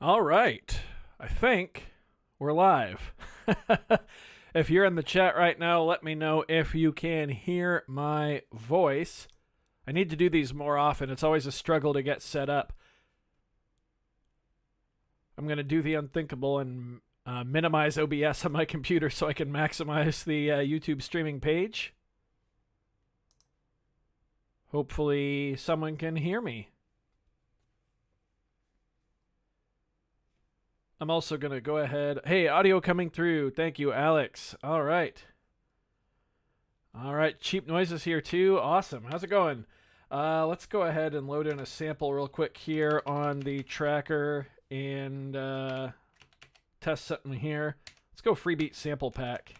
All right. I think we're live. If you're in the chat right now, let me know if you can hear my voice. I need to do these more often. It's always a struggle to get set up. I'm going to do the unthinkable and minimize OBS on my computer so I can maximize the YouTube streaming page. Hopefully someone can hear me. I'm also going to go ahead. Hey, audio coming through. Thank you, Alex. All right. All right. Cheap Noises here too. Awesome. How's it going? Let's go ahead and load in a sample real quick here on the tracker and test something here. Let's go Freebeat sample pack.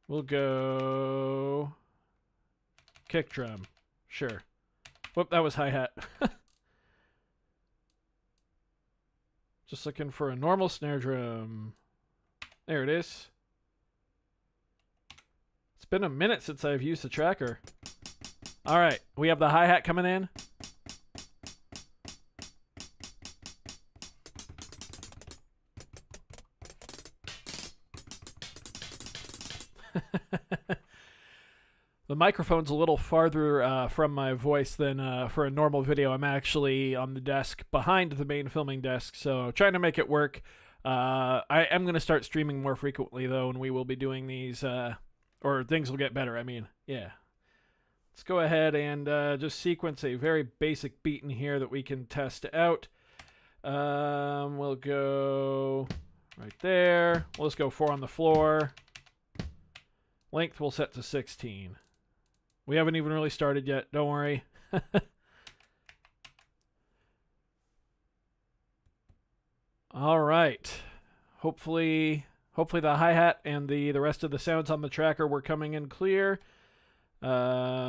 We'll go kick drum. Sure. Whoop, that was hi-hat. Just looking for a normal snare drum. There it is. It's been a minute since I've used the tracker. All right, we have the hi-hat coming in. The microphone's a little farther from my voice than for a normal video. I'm actually on the desk behind the main filming desk, so trying to make it work. I am going to start streaming more frequently, though, and we will be doing these, or things will get better, I mean. Yeah. Let's go ahead and just sequence a very basic beat in here that we can test out. We'll go right there. We'll just go 4 on the floor. Length we'll set to 16. We haven't even really started yet. Don't worry. All right. Hopefully the hi-hat and the rest of the sounds on the tracker were coming in clear. Yeah.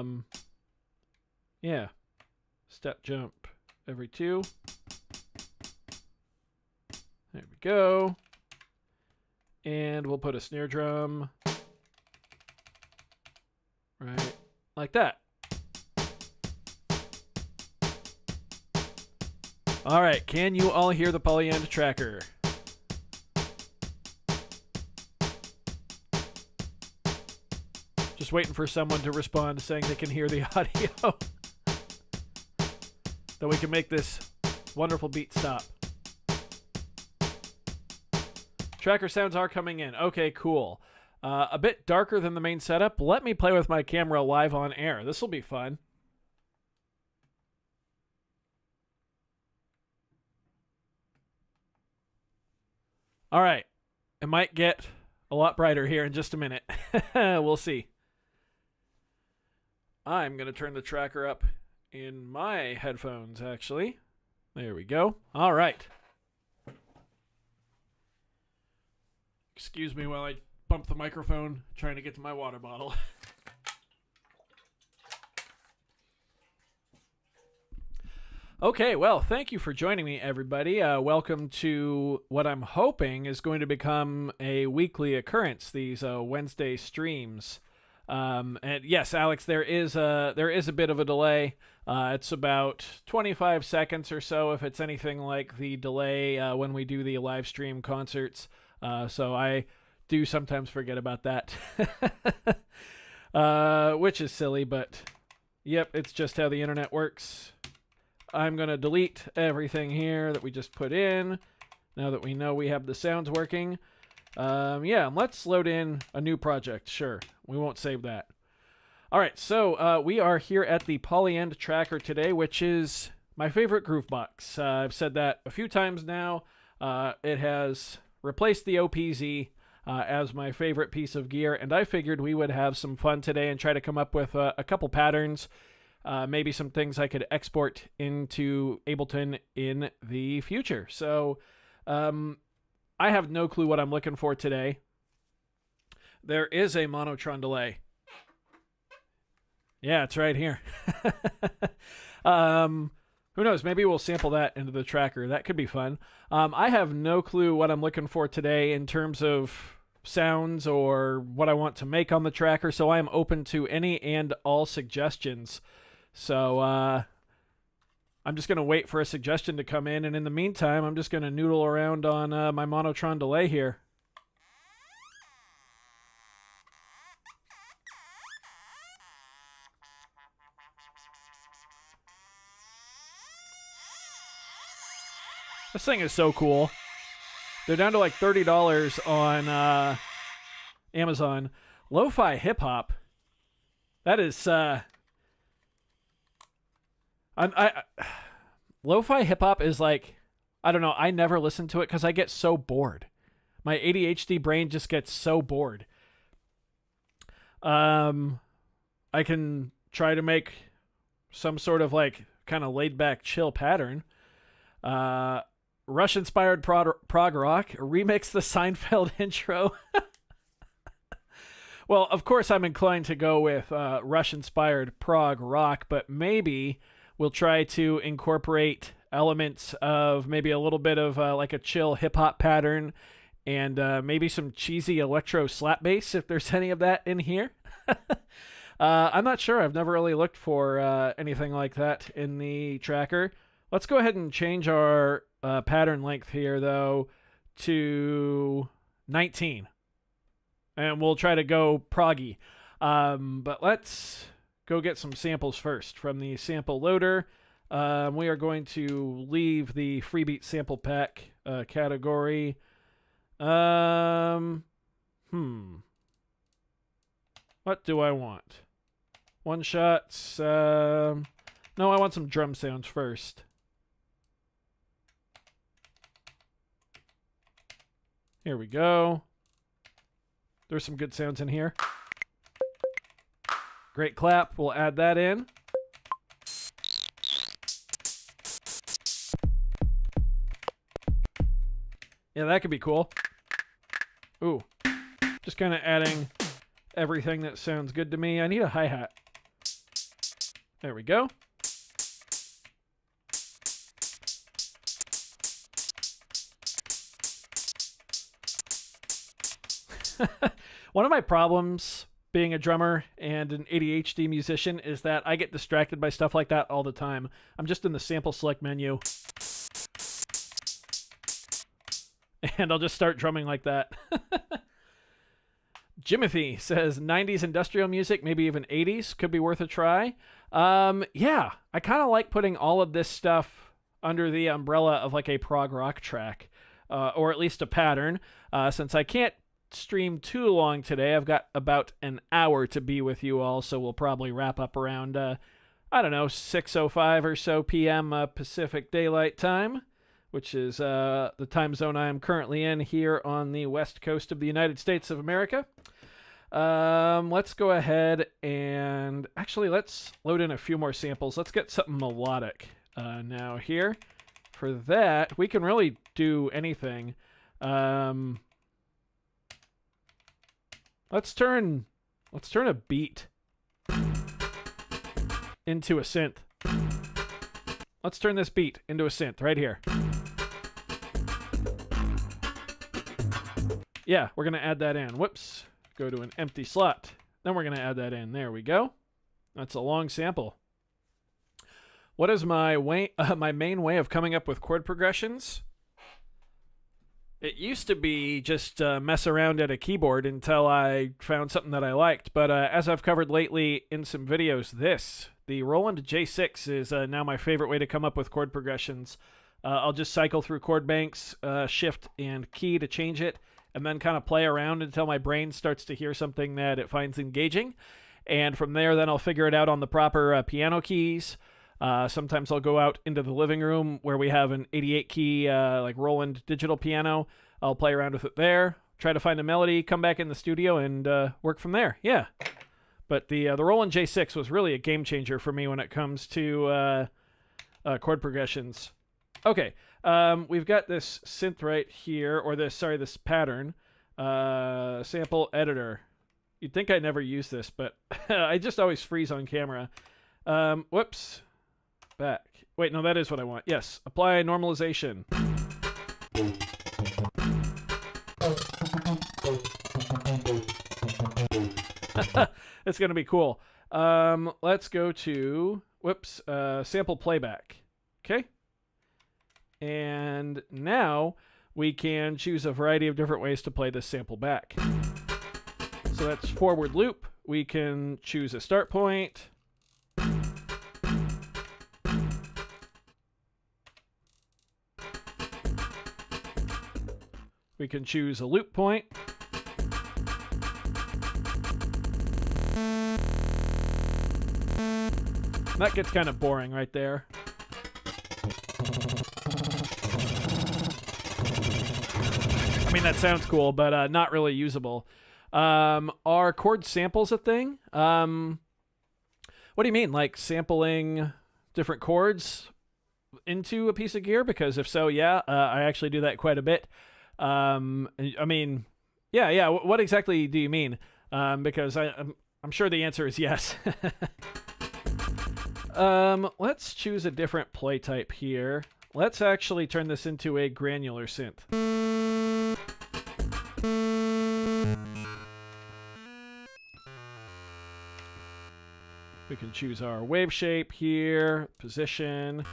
Step jump every 2. There we go. And we'll put a snare drum right like that. All right, can you all hear the Polyend Tracker? Just waiting for someone to respond saying they can hear the audio. Then we can make this wonderful beat stop. Tracker sounds are coming in. Okay, cool. A bit darker than the main setup. Let me play with my camera live on air. This will be fun. All right. It might get a lot brighter here in just a minute. We'll see. I'm going to turn the tracker up in my headphones, actually. There we go. All right. Excuse me while I bump the microphone trying to get to my water bottle. Okay, well, thank you for joining me, everybody. Welcome to what I'm hoping is going to become a weekly occurrence, these Wednesday streams. And yes, Alex, there is a bit of a delay. It's about 25 seconds or so, if it's anything like the delay when we do the live stream concerts. So I do sometimes forget about that, which is silly, but yep, it's just how the internet works. I'm going to delete everything here that we just put in now that we know we have the sounds working. Yeah, let's load in a new project. Sure, we won't save that. All right, so we are here at the Polyend Tracker today, which is my favorite Groovebox. I've said that a few times now. It has replaced the OPZ as my favorite piece of gear, and I figured we would have some fun today and try to come up with a couple patterns, maybe some things I could export into Ableton in the future. So I have no clue what I'm looking for today. There is a monotron delay. Yeah, it's right here. Who knows? Maybe we'll sample that into the tracker. That could be fun. I have no clue what I'm looking for today in terms of sounds or what I want to make on the tracker, so I am open to any and all suggestions. So I'm just going to wait for a suggestion to come in, and in the meantime, I'm just going to noodle around on my monotron delay here. This thing is so cool. They're down to like $30 on Amazon. Lo-fi hip-hop. That is... Lo-fi hip-hop is like... I don't know. I never listen to it because I get so bored. My ADHD brain just gets so bored. I can try to make some sort of like kind of laid-back chill pattern. Rush-inspired prog rock. Remix the Seinfeld intro. Well, of course, I'm inclined to go with Rush-inspired prog rock, but maybe we'll try to incorporate elements of maybe a little bit of like a chill hip-hop pattern and maybe some cheesy electro slap bass, if there's any of that in here. I'm not sure. I've never really looked for anything like that in the tracker. Let's go ahead and change our pattern length here, though, to 19. And we'll try to go proggy. But let's go get some samples first from the sample loader. We are going to leave the Freebeat sample pack category. What do I want? One shots. No, I want some drum sounds first. Here we go. There's some good sounds in here. Great clap. We'll add that in. Yeah, that could be cool. Ooh. Just kind of adding everything that sounds good to me. I need a hi-hat. There we go. One of my problems being a drummer and an ADHD musician is that I get distracted by stuff like that all the time. I'm just in the sample select menu. And I'll just start drumming like that. Jimothy says 90s industrial music, maybe even 80s, could be worth a try. Yeah, I kind of like putting all of this stuff under the umbrella of like a prog rock track, or at least a pattern. Since I can't stream too long today, I've got about an hour to be with you all, so we'll probably wrap up around, I don't know, 6:05 or so p.m. Pacific Daylight Time, which is the time zone I am currently in here on the west coast of the United States of America. Let's go ahead and actually let's load in a few more samples. Let's get something melodic now here. For that, we can really do anything. Let's turn a beat into a synth. Let's turn this beat into a synth right here. Yeah, we're going to add that in. Whoops. Go to an empty slot. Then we're going to add that in. There we go. That's a long sample. What is my main way of coming up with chord progressions? It used to be just mess around at a keyboard until I found something that I liked. But as I've covered lately in some videos, the Roland J6 is now my favorite way to come up with chord progressions. I'll just cycle through chord banks, shift and key to change it, and then kind of play around until my brain starts to hear something that it finds engaging. And from there, then I'll figure it out on the proper piano keys. Sometimes I'll go out into the living room where we have an 88 key like Roland digital piano. I'll play around with it there, try to find a melody, come back in the studio, and work from there. Yeah. But the Roland J6 was really a game changer for me when it comes to chord progressions. Okay, we've got this synth right here, or this pattern. Sample editor. You'd think I never use this, but I just always freeze on camera. Whoops. Back. Wait, no, that is what I want. Yes, apply normalization. It's going to be cool. Let's go to, sample playback. Okay. And now we can choose a variety of different ways to play this sample back. So that's forward loop. We can choose a start point. We can choose a loop point. That gets kind of boring right there. I mean, that sounds cool, but not really usable. Are chord samples a thing? What do you mean? Like sampling different chords into a piece of gear? Because if so, yeah, I actually do that quite a bit. I mean, yeah. What exactly do you mean? Because I'm sure the answer is yes. Let's choose a different play type here. Let's actually turn this into a granular synth. We can choose our wave shape here, position.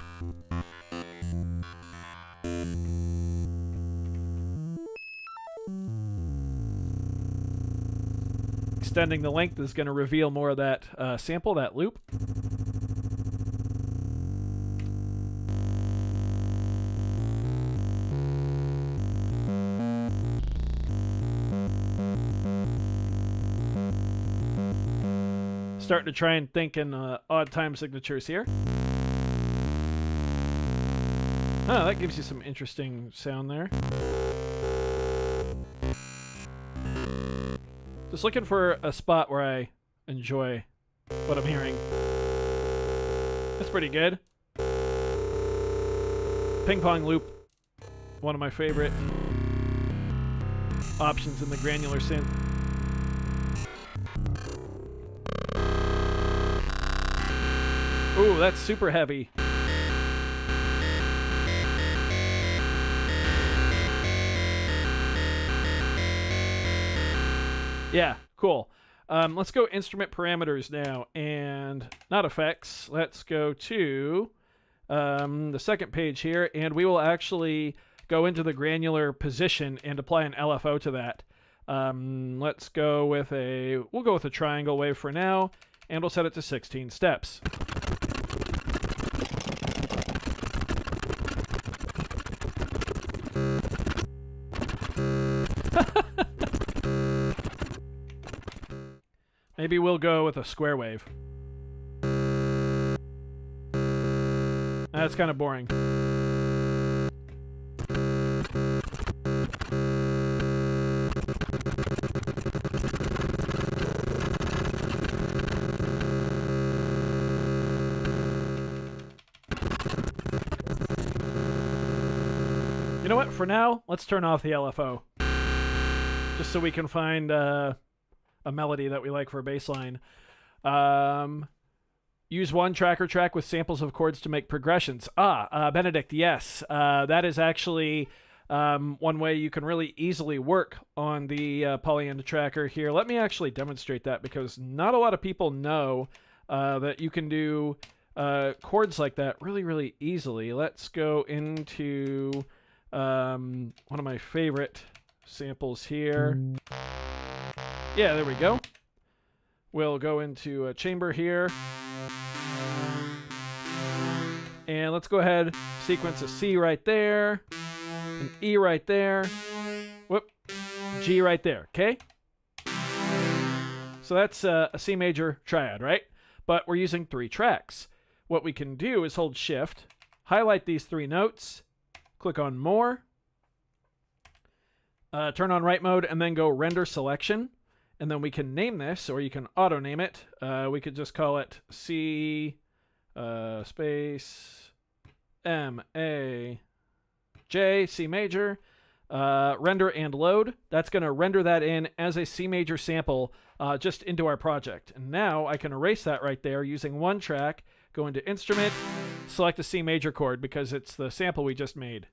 Extending the length is going to reveal more of that sample, that loop. Starting to try and think in odd time signatures here. Oh, that gives you some interesting sound there. Just looking for a spot where I enjoy what I'm hearing. That's pretty good. Ping pong loop, one of my favorite options in the granular synth. Ooh, that's super heavy. Yeah, cool. Let's go instrument parameters now, and not effects. Let's go to the second page here, and we will actually go into the granular position and apply an LFO to that. Let's go with we'll go with a triangle wave for now, and we'll set it to 16 steps. Maybe we'll go with a square wave. That's kind of boring. You know what? For now, let's turn off the LFO. Just so we can find a melody that we like for a bass line. Use one tracker track with samples of chords to make progressions. Benedict, yes. That is actually one way you can really easily work on the Polyend Tracker here. Let me actually demonstrate that, because not a lot of people know that you can do chords like that really, really easily. Let's go into one of my favorite samples here. Yeah, there we go. We'll go into a chamber here. And let's go ahead, sequence a C right there, an E right there, whoop, G right there, okay? So that's a C major triad, right? But we're using 3 tracks. What we can do is hold Shift, highlight these 3 notes, click on More, turn on write mode, and then go Render Selection. And then we can name this, or you can auto-name it. We could just call it C space M-A J, C major, render and load. That's going to render that in as a C major sample just into our project. And now I can erase that right there using one track, go into Instrument, select a C major chord because it's the sample we just made.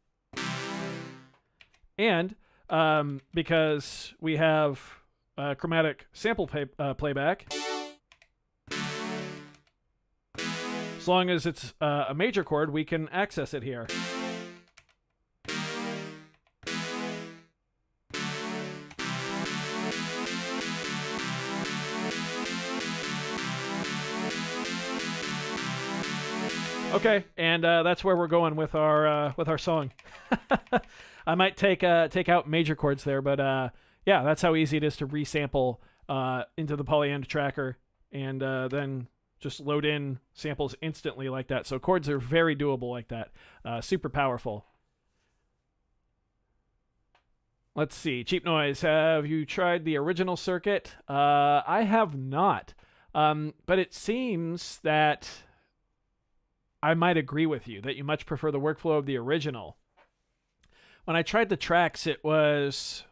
And because we have chromatic sample playback, As long as it's a major chord, we can access it here. Okay, and that's where we're going with our song. I might take out major chords there, but yeah, that's how easy it is to resample into the Polyend Tracker, and then just load in samples instantly like that. So chords are very doable like that. Super powerful. Let's see. Cheap Noise, have you tried the original circuit? I have not, but it seems that I might agree with you that you much prefer the workflow of the original. When I tried the tracks, it wasn't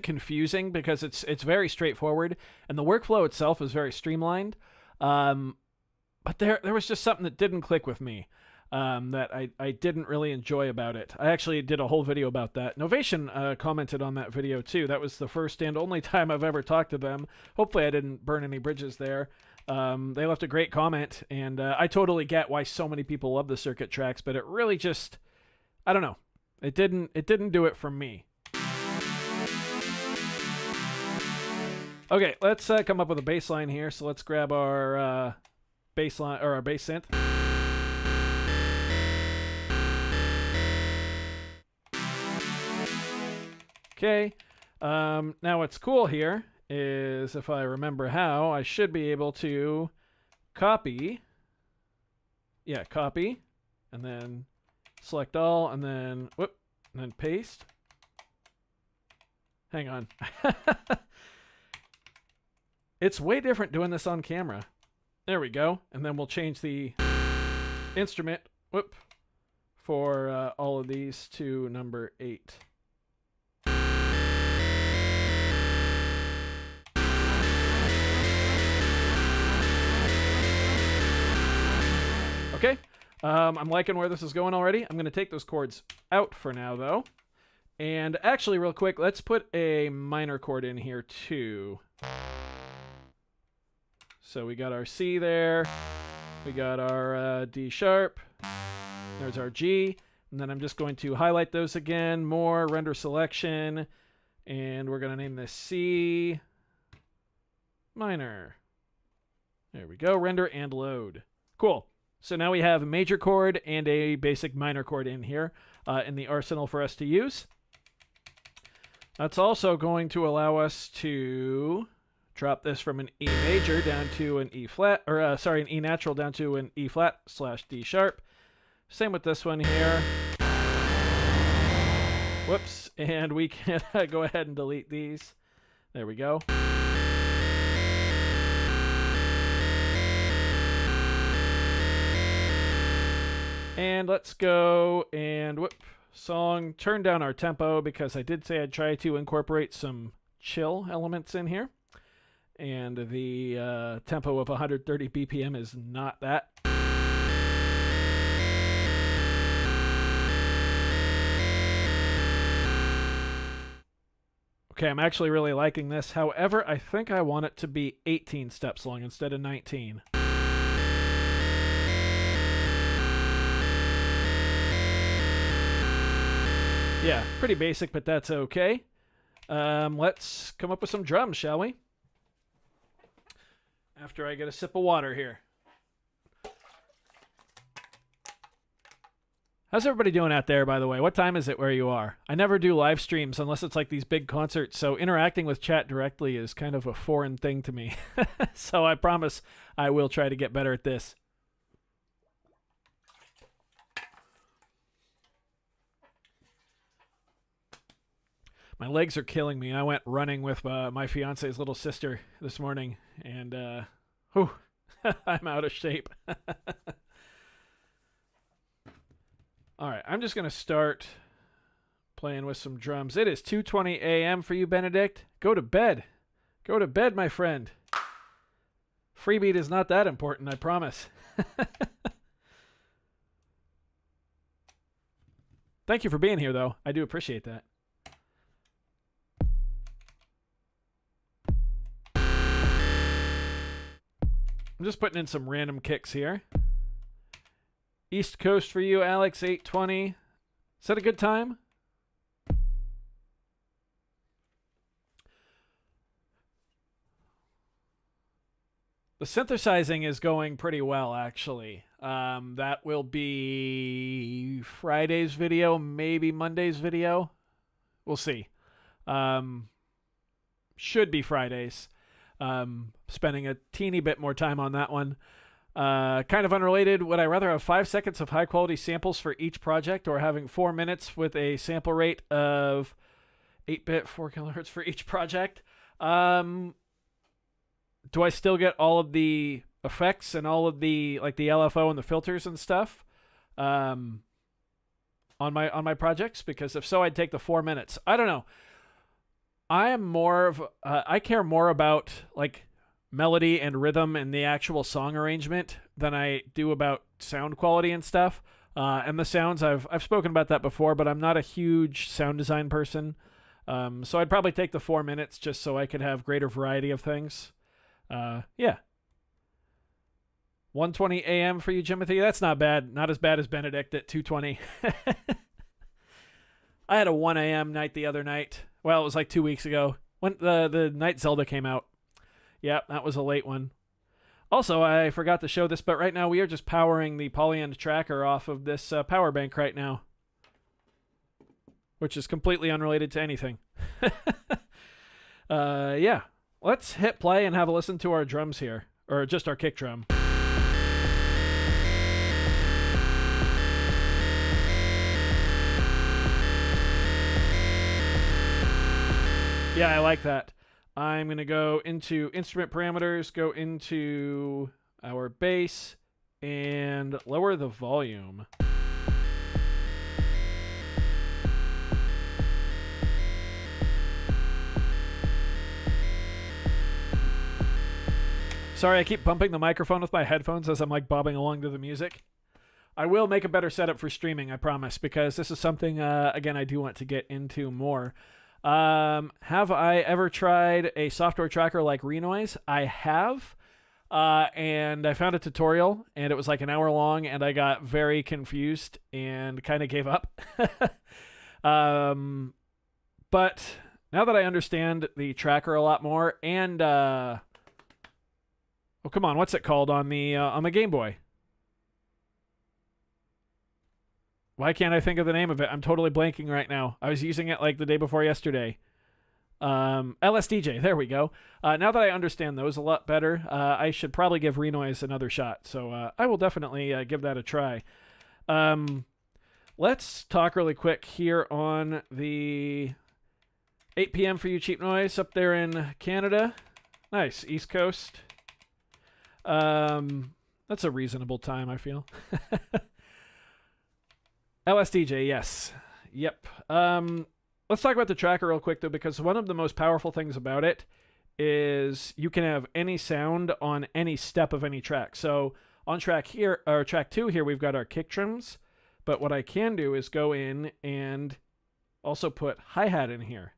confusing because it's very straightforward, and the workflow itself is very streamlined. But there was just something that didn't click with me, that I didn't really enjoy about it. I actually did a whole video about that. Novation commented on that video too. That was the first and only time I've ever talked to them. Hopefully I didn't burn any bridges there. They left a great comment, and I totally get why so many people love the circuit tracks, but it really just, I don't know. It didn't do it for me. Okay, let's come up with a bass line here. So let's grab our bass line, or our bass synth. Okay, now what's cool here is, if I remember how, I should be able to copy, and then select all, and then, and then paste. Hang on. It's way different doing this on camera. There we go. And then we'll change the instrument, for all of these to number 8. Okay, I'm liking where this is going already. I'm going to take those chords out for now, though. And actually, real quick, let's put a minor chord in here, too. So we got our C there. We got our D sharp. There's our G. And then I'm just going to highlight those again, more, render selection. And we're going to name this C minor. There we go, render and load. Cool. So now we have a major chord and a basic minor chord in here in the arsenal for us to use. That's also going to allow us to drop this from an E major down to an E flat, or an E natural down to an E flat / D sharp. Same with this one here. Whoops, and we can go ahead and delete these. There we go. And let's go and song, turn down our tempo, because I did say I'd try to incorporate some chill elements in here. And the tempo of 130 BPM is not that. Okay, I'm actually really liking this. However, I think I want it to be 18 steps long instead of 19. Yeah, pretty basic, but that's okay. Let's come up with some drums, shall we? After I get a sip of water here. How's everybody doing out there, by the way? What time is it where you are? I never do live streams unless it's like these big concerts, so interacting with chat directly is kind of a foreign thing to me. So I promise I will try to get better at this. My legs are killing me. I went running with my fiance's little sister this morning, and I'm out of shape. All right, I'm just going to start playing with some drums. It is 2:20 a.m. for you, Benedict. Go to bed. Go to bed, my friend. Freebeat is not that important, I promise. Thank you for being here, though. I do appreciate that. I'm just putting in some random kicks here. East Coast for you, Alex, 8:20. Is that a good time? The synthesizing is going pretty well, actually. That will be Friday's video, maybe Monday's video. We'll see. Should be Fridays. Spending a teeny bit more time on that one. Kind of unrelated, would I rather have 5 seconds of high quality samples for each project or having 4 minutes with a sample rate of 8-bit 4 kilohertz for each project? Do I still get all of the effects and all of the like the LFO and the filters and stuff on my projects? Because if so, I'd take the 4 minutes. I don't know. I am more of I care more about like melody and rhythm and the actual song arrangement than I do about sound quality and stuff. And the sounds, I've spoken about that before, but I'm not a huge sound design person. So I'd probably take the 4 minutes just so I could have greater variety of things. Yeah. 1:20 a.m. for you, Jimothy. That's not bad. Not as bad as Benedict at 2:20. I had a 1 a.m. night the other night. Well, it was like 2 weeks ago when the night Zelda came out. Yeah, that was a late one. Also, I forgot to show this, but right now we are just powering the Polyend Tracker off of this power bank right now, which is completely unrelated to anything. Yeah. Let's hit play and have a listen to our drums here, or just our kick drum. Yeah, I like that. I'm going to go into instrument parameters, go into our bass, and lower the volume. Sorry, I keep bumping the microphone with my headphones as I'm like bobbing along to the music. I will make a better setup for streaming, I promise, because this is something, again, I do want to get into more. Have I ever tried a software tracker like Renoise? I have, and I found a tutorial, and it was like an hour long, and I got very confused and kind of gave up. But now that I understand the tracker a lot more, and oh, come on, what's it called on the Game Boy? Why can't I think of the name of it? I'm totally blanking right now. I was using it like the day before yesterday. LSDJ, there we go. Now that I understand those a lot better, I should probably give Renoise another shot. So I will definitely give that a try. Let's talk really quick here on the 8 p.m. for you, Cheap Noise, up there in Canada. Nice, East Coast. That's a reasonable time, I feel. LSDJ, yes. Yep. Let's talk about the tracker real quick, though, because one of the most powerful things about it is you can have any sound on any step of any track. So on track 2 here, we've got our kick drums, but what I can do is go in and also put hi-hat in here.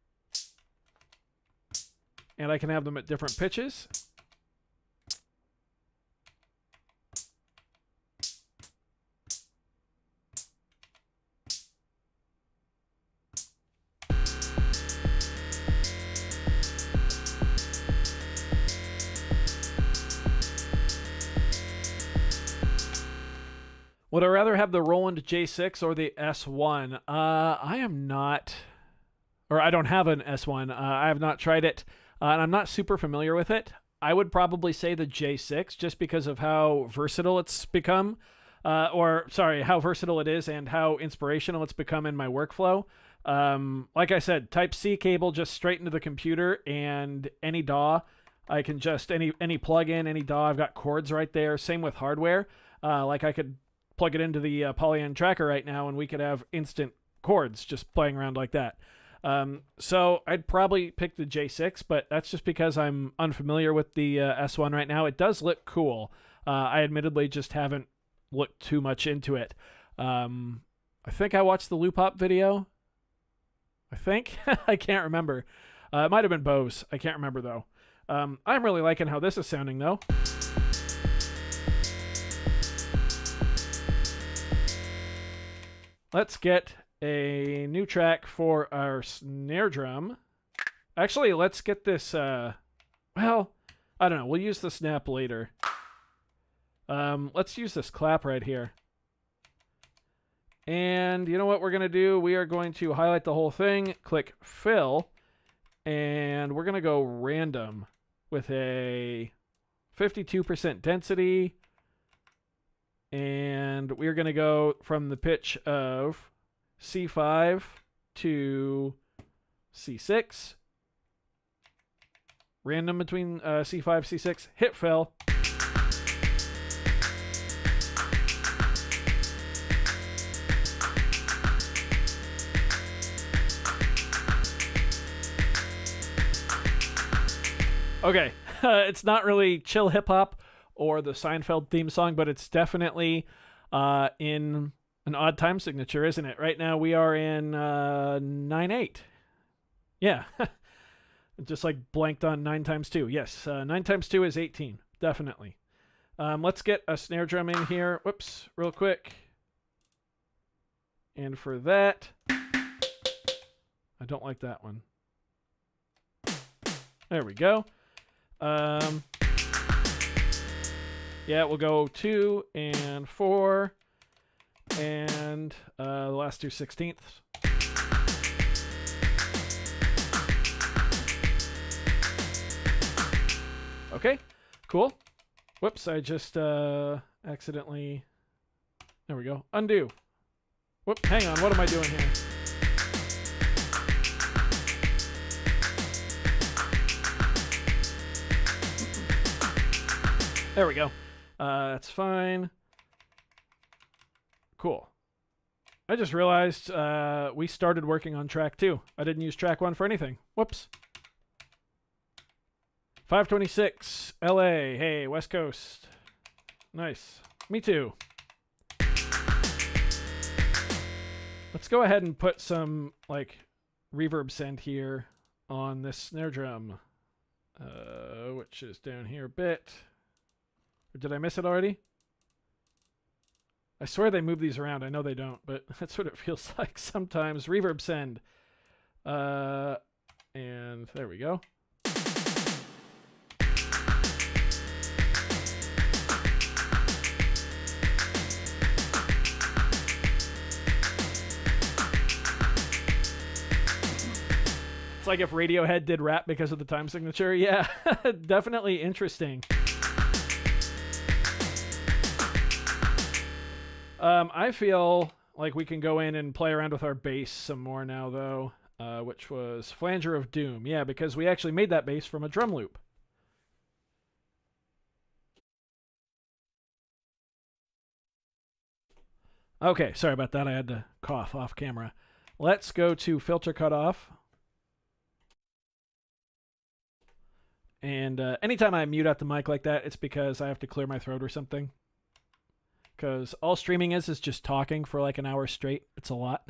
And I can have them at different pitches. Would I rather have the Roland J6 or the S1? I am not, or I don't have an S1. I have not tried it, and I'm not super familiar with it. I would probably say the J6 just because of how versatile it's become, how versatile it is and how inspirational it's become in my workflow. Like I said, Type-C cable just straight into the computer, and any DAW, I can just, any plug-in, any DAW, I've got chords right there. Same with hardware. Like I could plug it into the Polyend Tracker right now, and we could have instant chords just playing around like that. So I'd probably pick the J6, but that's just because I'm unfamiliar with the S1 right now. It does look cool. I admittedly just haven't looked too much into it. I think I watched the Loop Hop video. I think. I can't remember. It might have been Bose. I can't remember, though. I'm really liking how this is sounding, though. let's get a new track for our snare drum. Actually, let's get this, well, I don't know. We'll use the snap later. Let's use this clap right here. And you know what we're going to do? We are going to highlight the whole thing, click fill, and we're going to go random with a 52% density. And we're going to go from the pitch of C5 to C6. Random between C5, C6, hit fill. Okay, it's not really chill hip hop or the Seinfeld theme song, but it's definitely in an odd time signature, isn't it? Right now we are in 9/8. Yeah, just like blanked on 9 times 2. Yes, 9 times 2 is 18, definitely. Let's get a snare drum in here. Whoops, real quick. And for that, I don't like that one. There we go. Yeah, we'll go 2 and 4 and the last 2 16ths. Okay, cool. Whoops, I just accidentally... There we go. Undo. Whoop, hang on, what am I doing here? There we go. That's fine. Cool. I just realized we started working on track 2. I didn't use track 1 for anything. Whoops. 526 LA. Hey, West Coast. Nice. Me too. Let's go ahead and put some like reverb send here on this snare drum, which is down here a bit. Or did I miss it already? I swear they move these around. I know they don't, but that's what it feels like sometimes. Reverb send. And there we go. It's like if Radiohead did rap because of the time signature. Yeah, definitely interesting. I feel like we can go in and play around with our bass some more now, though, which was Flanger of Doom. Yeah, because we actually made that bass from a drum loop. Okay, sorry about that. I had to cough off camera. Let's go to filter cutoff. And anytime I mute out the mic like that, it's because I have to clear my throat or something. Because all streaming is just talking for like an hour straight. It's a lot.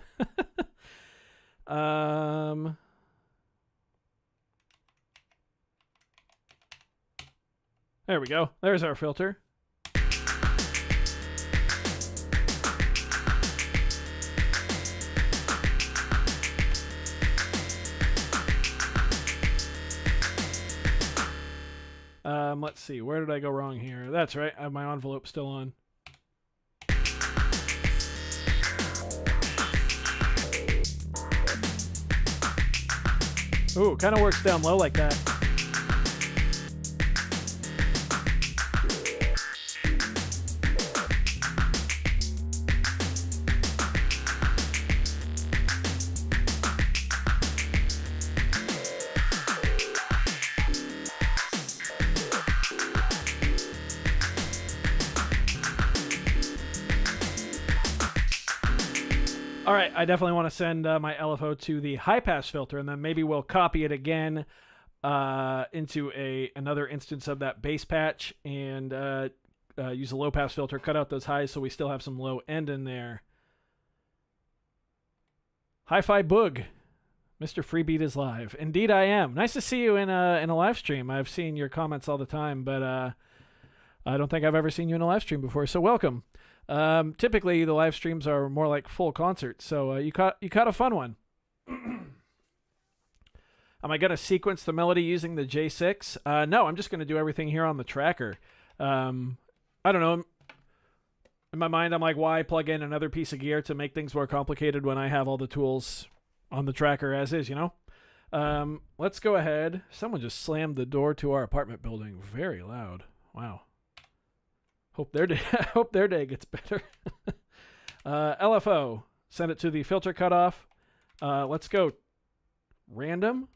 There we go. There's our filter. Let's see. Where did I go wrong here? That's right. I have my envelope still on. Ooh, kind of works down low like that. All right, I definitely want to send my LFO to the high-pass filter, and then maybe we'll copy it again into another instance of that bass patch and use a low-pass filter, cut out those highs so we still have some low end in there. Hi-Fi Boog. Mr. Freebeat is live. Indeed I am. Nice to see you in a live stream. I've seen your comments all the time, but I don't think I've ever seen you in a live stream before, so welcome. Typically, the live streams are more like full concerts, so you caught a fun one. Am I going to sequence the melody using the J6? No, I'm just going to do everything here on the tracker. I don't know. In my mind, I'm like, why plug in another piece of gear to make things more complicated when I have all the tools on the tracker as is, you know? Let's go ahead. Someone just slammed the door to our apartment building very loud. Wow. Hope their day gets better. LFO. Send it to the filter cutoff. Let's go random.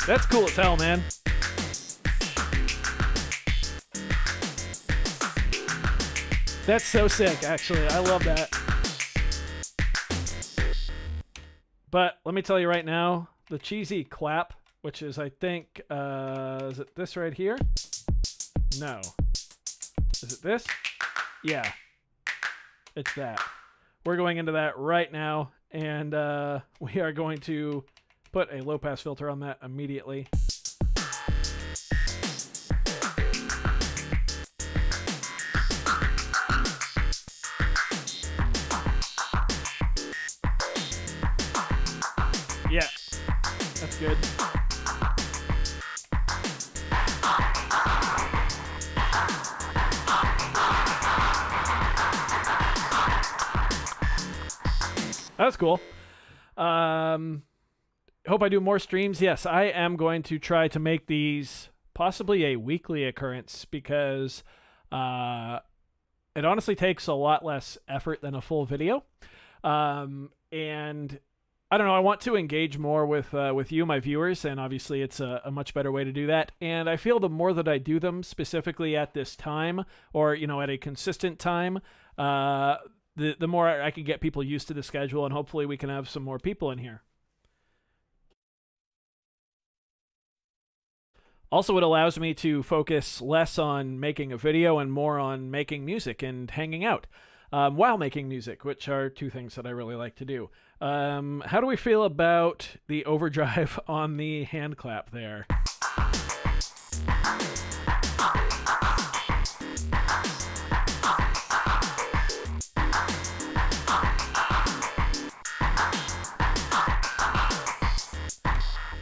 That's cool as hell, man. That's so sick, actually. I love that. But let me tell you right now, the cheesy clap, which is, I think, is it this right here? No. Is it this? Yeah. It's that. We're going into that right now, and we are going to put a low-pass filter on that immediately. Yeah, that's good. That's cool. Hope I do more streams. Yes, I am going to try to make these possibly a weekly occurrence because it honestly takes a lot less effort than a full video. And I don't know, I want to engage more with you, my viewers, and obviously it's a much better way to do that. And I feel the more that I do them specifically at this time, or, you know, at a consistent time, the more I can get people used to the schedule, and hopefully we can have some more people in here. Also, it allows me to focus less on making a video and more on making music and hanging out while making music, which are two things that I really like to do. How do we feel about the overdrive on the hand clap there?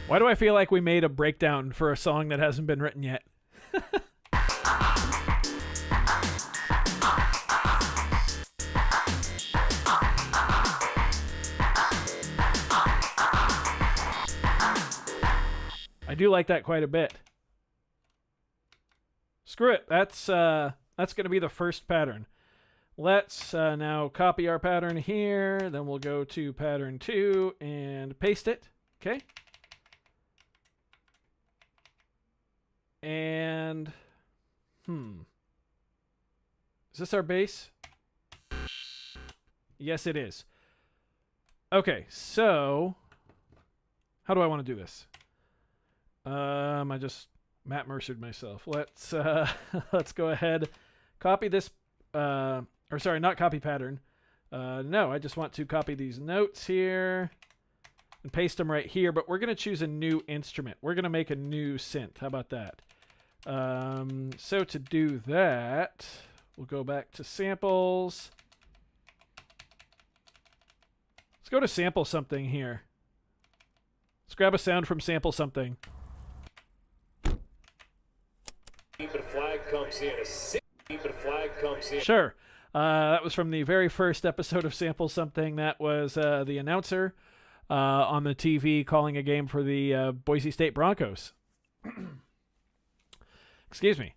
Why do I feel like we made a breakdown for a song that hasn't been written yet? I do like that quite a bit. Screw it. That's going to be the first pattern. Let's now copy our pattern here. Then we'll go to pattern 2 and paste it. Okay. And, is this our bass? Yes, it is. Okay, so how do I want to do this? I just Matt Mercered myself. Let's go ahead, copy this, or sorry, not copy pattern. No, I just want to copy these notes here and paste them right here, but we're going to choose a new instrument. We're going to make a new synth. How about that? So to do that, we'll go back to samples. Let's go to sample something here. Let's grab a sound from sample something. Sure. That was from the very first episode of Sample Something. That was the announcer on the TV calling a game for the Boise State Broncos. Excuse me.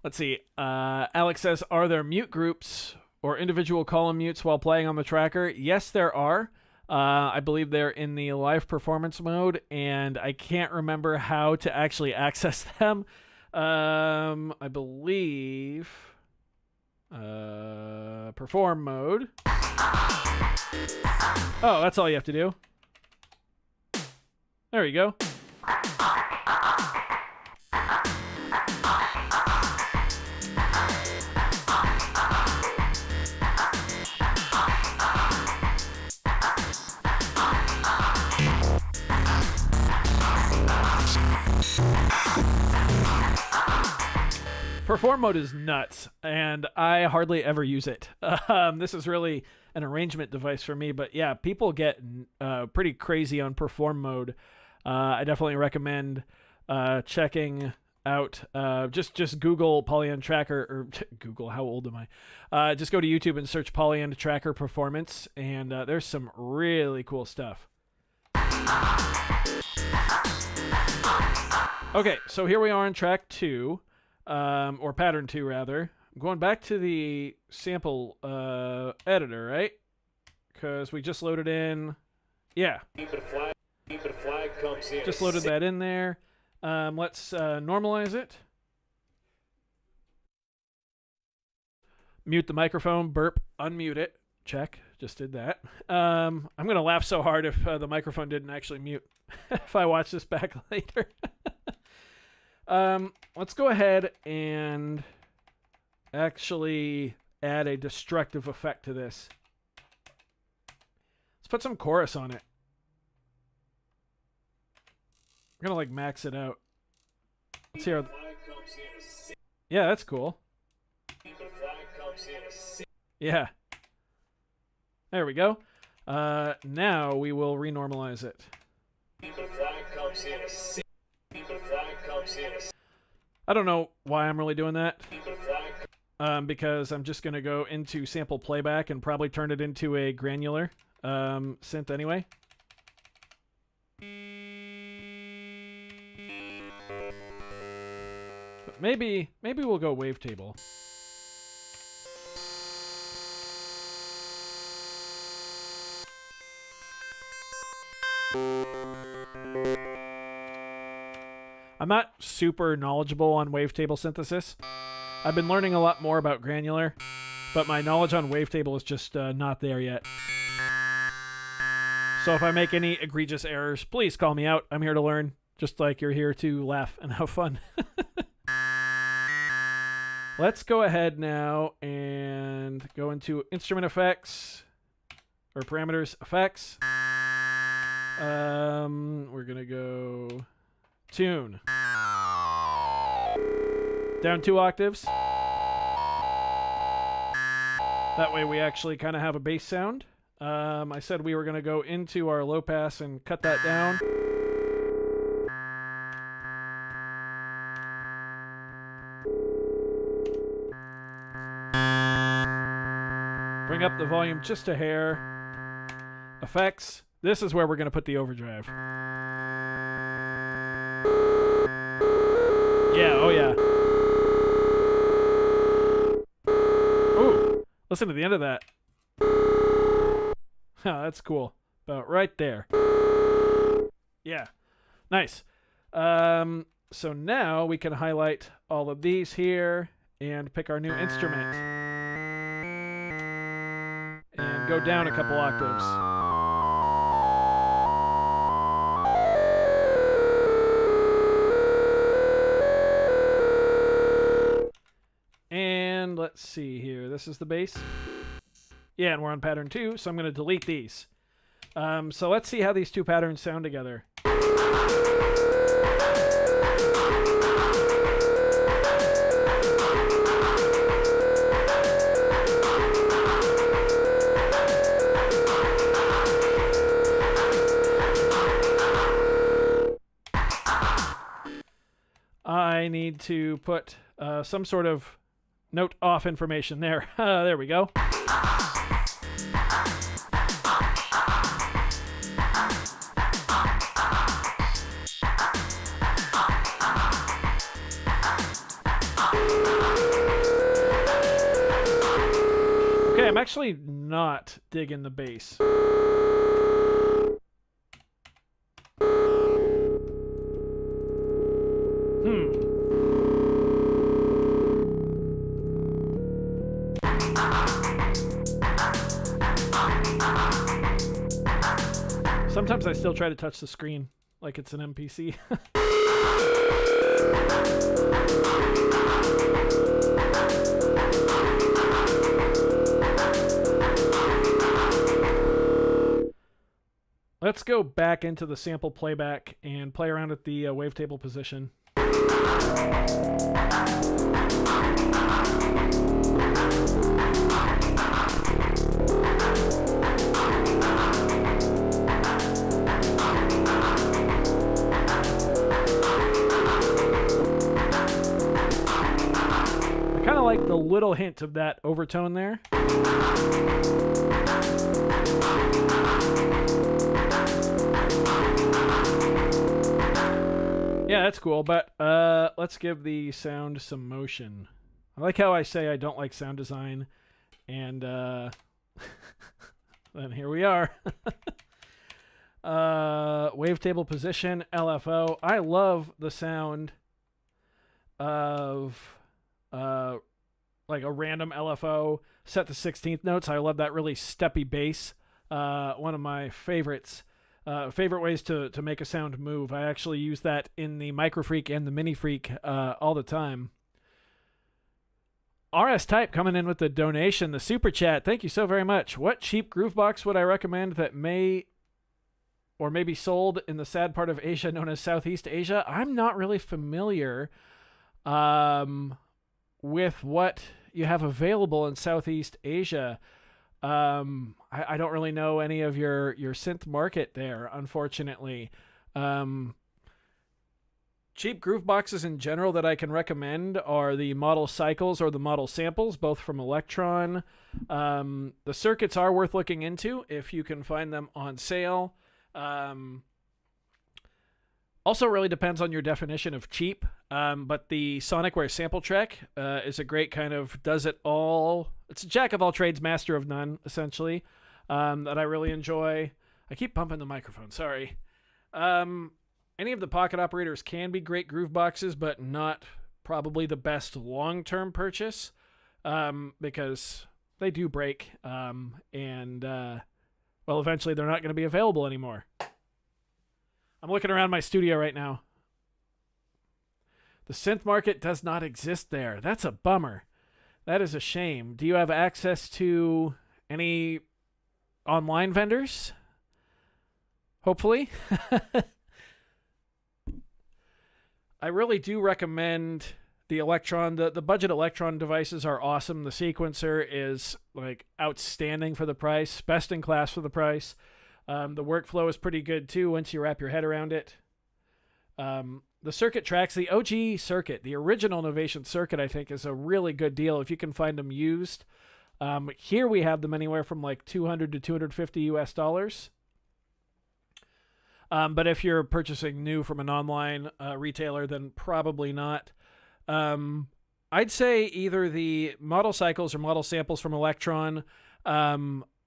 Let's see. Alex says, are there mute groups or individual column mutes while playing on the tracker? Yes, there are. I believe they're in the live performance mode, and I can't remember how to actually access them. I believe perform mode. Oh, that's all you have to do. There you go. Perform mode is nuts, and I hardly ever use it. This is really an arrangement device for me, but yeah, people get pretty crazy on perform mode. I definitely recommend checking out. Just Google Polyend Tracker, or Google, how old am I? Just go to YouTube and search Polyend Tracker performance, and there's some really cool stuff. Okay, so here we are on track 2. Or pattern 2 rather. I'm going back to the sample editor, right? Because we just loaded in. Yeah. Flag comes in. Just loaded that in there. Let's normalize it. Mute the microphone. Burp. Unmute it. Check. Just did that. I'm going to laugh so hard if the microphone didn't actually mute. If I watch this back later. Let's go ahead and actually add a destructive effect to this. Let's put some chorus on it. I'm gonna like max it out. Let's hear. Yeah, that's cool. Yeah. There we go. Now we will renormalize it. I don't know why I'm really doing that. Because I'm just going to go into sample playback and probably turn it into a granular synth anyway. But maybe we'll go wavetable. I'm not super knowledgeable on wavetable synthesis. I've been learning a lot more about granular, but my knowledge on wavetable is just not there yet. So if I make any egregious errors, please call me out. I'm here to learn, just like you're here to laugh and have fun. Let's go ahead now and go into instrument effects, or parameters effects. We're going to go tune. Down 2 octaves. That way we actually kind of have a bass sound. I said we were going to go into our low pass and cut that down. Bring up the volume just a hair. Effects. This is where we're going to put the overdrive. Yeah, oh yeah. Ooh, listen to the end of that. Oh, that's cool. About right there. Yeah, nice. So now we can highlight all of these here and pick our new instrument. And go down a couple octaves. And let's see here. This is the bass. Yeah, and we're on pattern 2, so I'm going to delete these. So let's see how these two patterns sound together. I need to put some sort of note off information there. There we go. Okay, I'm actually not digging the bass. Sometimes I still try to touch the screen like it's an MPC. Let's go back into the sample playback and play around with the wavetable position. Kind of like the little hint of that overtone there. Yeah, that's cool, but let's give the sound some motion. I like how I say I don't like sound design, and then here we are. Wavetable position, LFO. I love the sound of like a random LFO set to 16th notes. I love that really steppy bass. One of my favorites. Favorite ways to make a sound move. I actually use that in the Micro Freak and the Mini Freak all the time. RS Type coming in with the donation, the super chat. Thank you so very much. What cheap Groovebox would I recommend that may be sold in the sad part of Asia known as Southeast Asia? I'm not really familiar with what you have available in Southeast Asia. I don't really know any of your synth market there, unfortunately. Cheap groove boxes in general that I can recommend are the model cycles or the model samples, both from Electron. The circuits are worth looking into if you can find them on sale. Also really depends on your definition of cheap, but the Sonicware Sample Track is a great kind of does it all. It's a jack of all trades, master of none, essentially, that I really enjoy. I keep bumping the microphone, sorry. Any of the pocket operators can be great groove boxes, but not probably the best long-term purchase because they do break, and well, eventually they're not going to be available anymore. I'm looking around my studio right now. The synth market does not exist there. That's a bummer. That is a shame. Do you have access to any online vendors? Hopefully. I really do recommend the Electron. The budget Electron devices are awesome. The sequencer is like outstanding for the price. Best in class for the price. The workflow is pretty good too once you wrap your head around it. The circuit tracks, the OG circuit, the original Novation circuit, I think is a really good deal if you can find them used. Here we have them anywhere from like $200 to $250 US. But if you're purchasing new from an online retailer, then probably not. I'd say either the model cycles or model samples from Electron.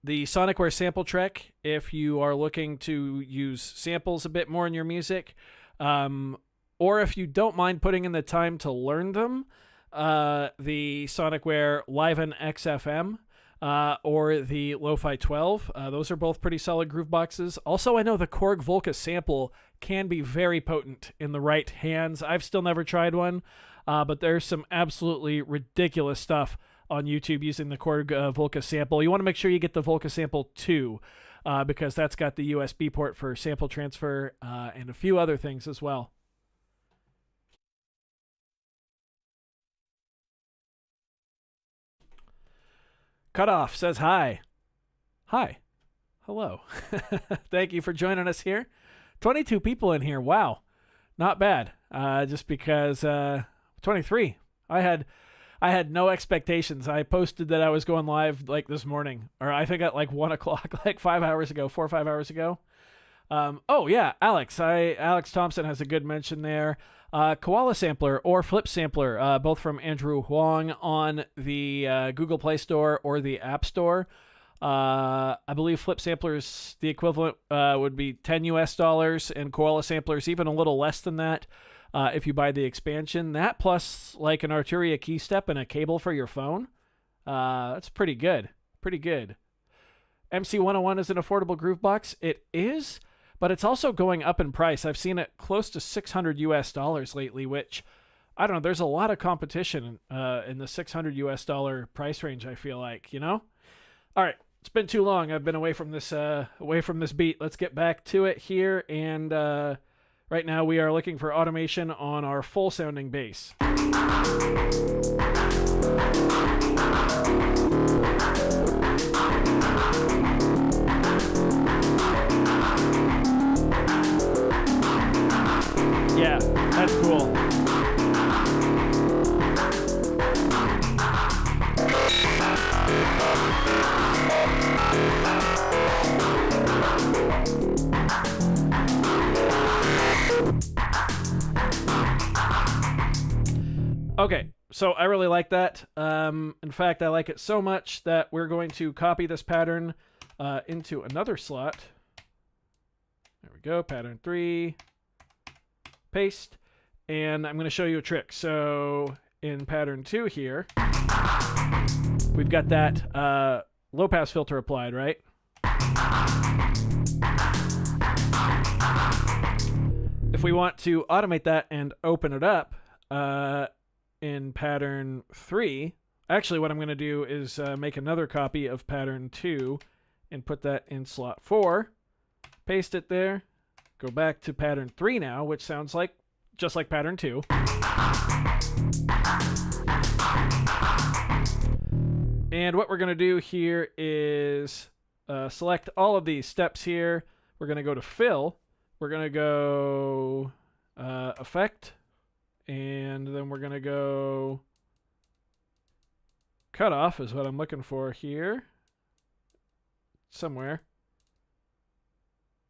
The Sonicware Sample Track, if you are looking to use samples a bit more in your music, or if you don't mind putting in the time to learn them, the Sonicware Liven XFM or the Lo-Fi 12. Those are both pretty solid groove boxes. Also, I know the Korg Volca sample can be very potent in the right hands. I've still never tried one, but there's some absolutely ridiculous stuff on YouTube using the Korg Volca sample. You want to make sure you get the Volca sample 2 because that's got the USB port for sample transfer and a few other things as well. Cutoff says hi. Hi. Hello. Thank you for joining us here. 22 people in here. Wow. Not bad. Just because 23. I had no expectations. I posted that I was going live like this morning, or I think at like 1 o'clock, like 4 or 5 hours ago. Oh yeah, Alex Thompson has a good mention there. Koala Sampler or Flip Sampler, both from Andrew Huang on the Google Play Store or the App Store. I believe Flip Sampler's the equivalent would be $10 US, and Koala Sampler's even a little less than that. If you buy the expansion, that plus like an Arturia key step and a cable for your phone, that's pretty good. Pretty good. MC101 is an affordable groove box. It is, but it's also going up in price. I've seen it close to $600 US lately, which I don't know. There's a lot of competition in the $600 US price range. I feel like, you know. All right, it's been too long. I've been away from this beat. Let's get back to it here and Right now we are looking for automation on our full sounding bass. Yeah, that's cool. Okay, so I really like that. In fact, I like it so much that we're going to copy this pattern into another slot. There we go, pattern 3, paste, and I'm going to show you a trick. So in pattern 2 here, we've got that low pass filter applied, right? If we want to automate that and open it up, in pattern 3, actually what I'm going to do is make another copy of pattern 2 and put that in slot 4, paste it there, go back to pattern 3 now, which sounds like just like pattern 2. And what we're going to do here is select all of these steps here. We're going to go to fill, we're going to go effect, and then we're going to go cutoff is what I'm looking for here. Somewhere.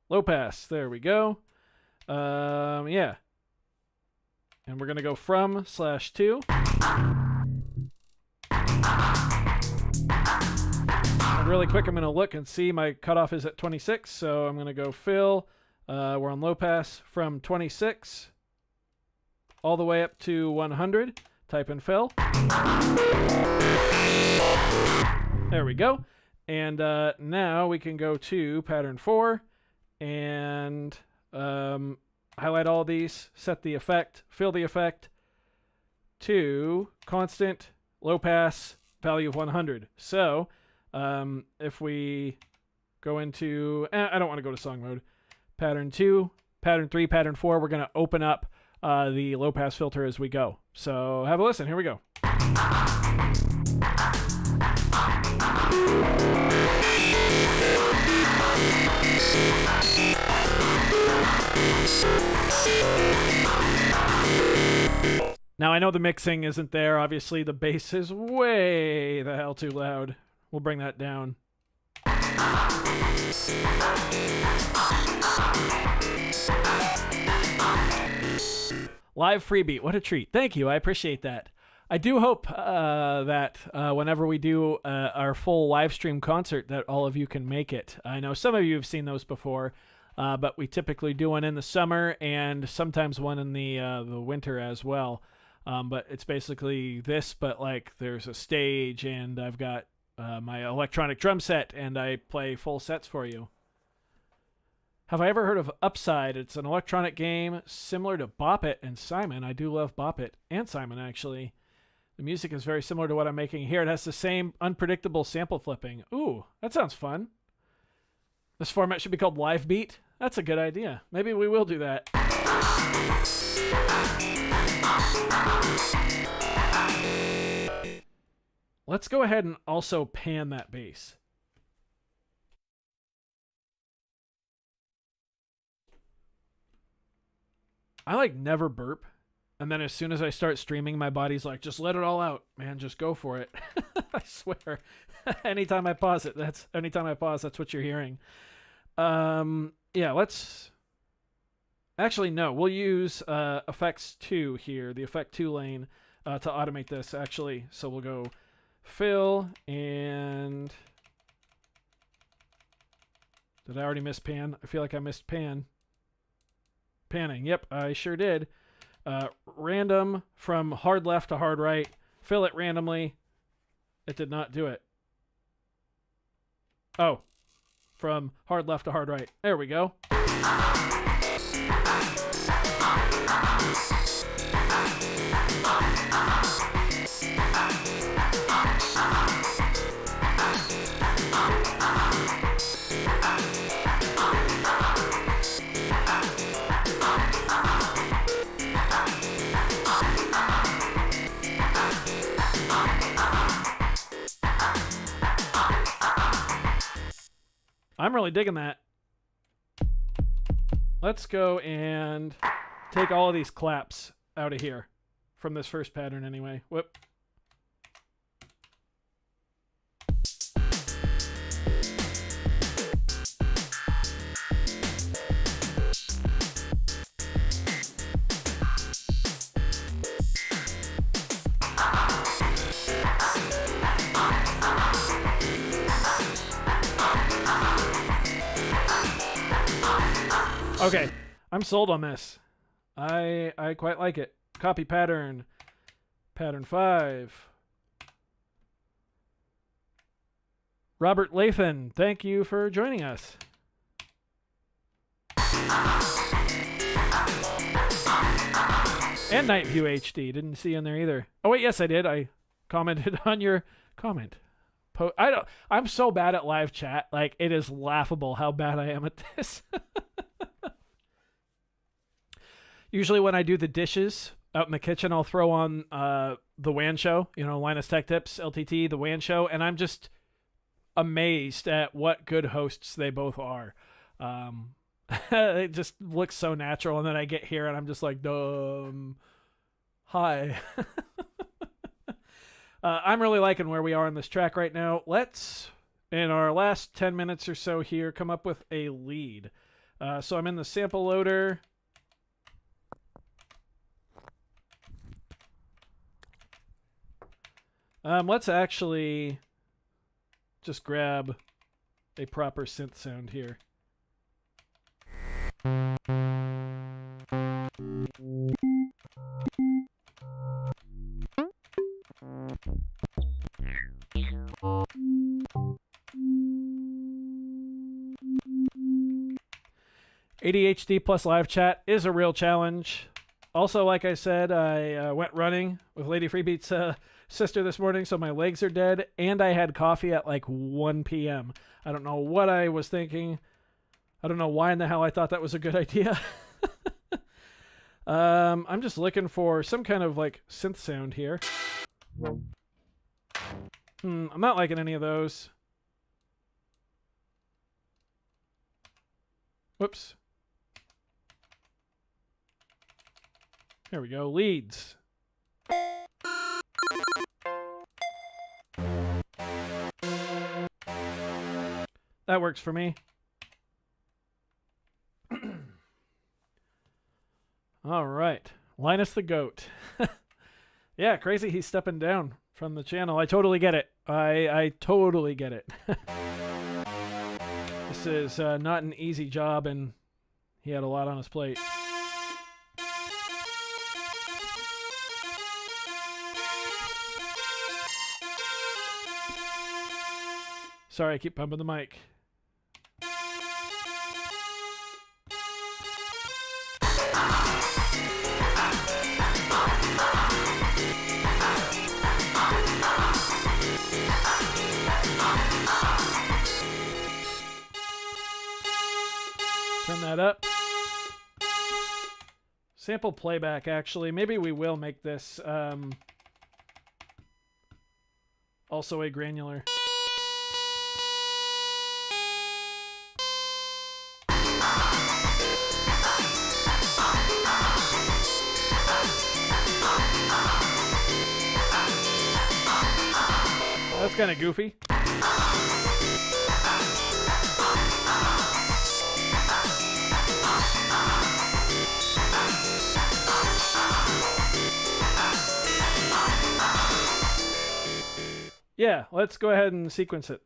Low pass. There we go. Yeah. And we're going to go from /2. And really quick, I'm going to look and see my cutoff is at 26. So I'm going to go fill. We're on low pass from 26. All the way up to 100. Type in fill. There we go. And now we can go to pattern 4 and highlight all these, set the effect, fill the effect to constant, low pass, value of 100. So if we go into, I don't want to go to song mode, pattern 2, pattern 3, pattern 4, we're going to open up the low pass filter as we go. So have a listen. Here we go. Now I know the mixing isn't there. Obviously the bass is way the hell too loud. We'll bring that down. Live freebie, what a treat. Thank you, I appreciate that. I do hope that whenever we do our full live stream concert that all of you can make it. I know some of you have seen those before, but we typically do one in the summer and sometimes one in the winter as well. But it's basically this, but like there's a stage and I've got my electronic drum set and I play full sets for you. Have I ever heard of Upside? It's an electronic game similar to Bop It and Simon. I do love Bop It and Simon, actually. The music is very similar to what I'm making here. It has the same unpredictable sample flipping. Ooh, that sounds fun. This format should be called Live Beat. That's a good idea. Maybe we will do that. Let's go ahead and also pan that bass. I like never burp, and then as soon as I start streaming, my body's like, just let it all out, man, just go for it. I swear. Anytime I pause, that's what you're hearing. Yeah, let's actually no, we'll use effects 2 here, the effect 2 lane to automate this actually. So we'll go fill and did I already miss pan? I feel like I missed pan. Panning. Yep, I sure did. Random from hard left to hard right. Fill it randomly. It did not do it. Oh, from hard left to hard right. There we go. I'm really digging that. Let's go and take all of these claps out of here from this first pattern anyway. Whoop. Okay, I'm sold on this. I quite like it. Copy pattern. Pattern 5. Robert Lathan, thank you for joining us. And Night View HD. Didn't see you in there either. Oh wait, yes I did. I commented on your comment. I'm so bad at live chat. Like, it is laughable how bad I am at this. Usually when I do the dishes out in the kitchen, I'll throw on the WAN show, Linus Tech Tips, LTT, the WAN show, and I'm just amazed at what good hosts they both are. It just looks so natural, and then I get here and I'm just like, hi. I'm really liking where we are on this track right now. Let's, in our last 10 minutes or so here, come up with a lead. So I'm in the sample loader. Let's actually just grab a proper synth sound here. ADHD plus live chat is a real challenge. Also, like I said, I went running with Lady Freebeat's sister this morning, so my legs are dead, and I had coffee at like 1 p.m. I don't know what I was thinking. I don't know why in the hell I thought that was a good idea. I'm just looking for some kind of like synth sound here. I'm not liking any of those. Whoops. There we go. Leads. That works for me. All right. Linus the Goat. Yeah, crazy he's stepping down from the channel. I totally get it. I totally get it. This is not an easy job, and he had a lot on his plate. Sorry, I keep pumping the mic. Turn that up. Sample playback, actually. Maybe we will make this also a granular. That's kind of goofy. Yeah, let's go ahead and sequence it.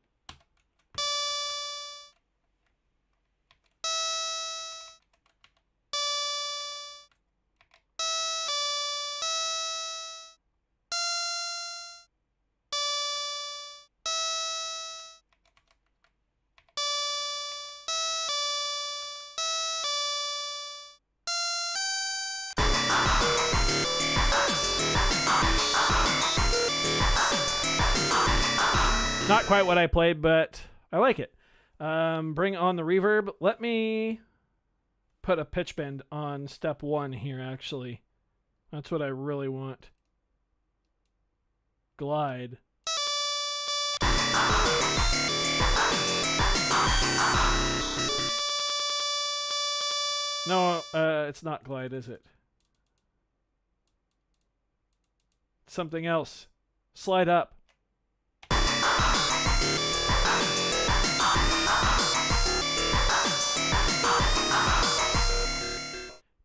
Not quite what I played, but I like it. Bring on the reverb. Let me put a pitch bend on step 1 here, actually. That's what I really want. Glide. No, it's not glide, is it? Something else. Slide up.